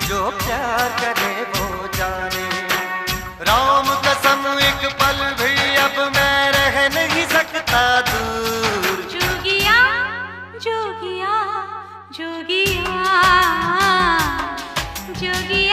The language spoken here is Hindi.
जो प्यार करे वो जाने। राम कसम एक पल भी अब मैं रह नहीं सकता दूर। जोगिया जोगिया जोगिया जोगिया।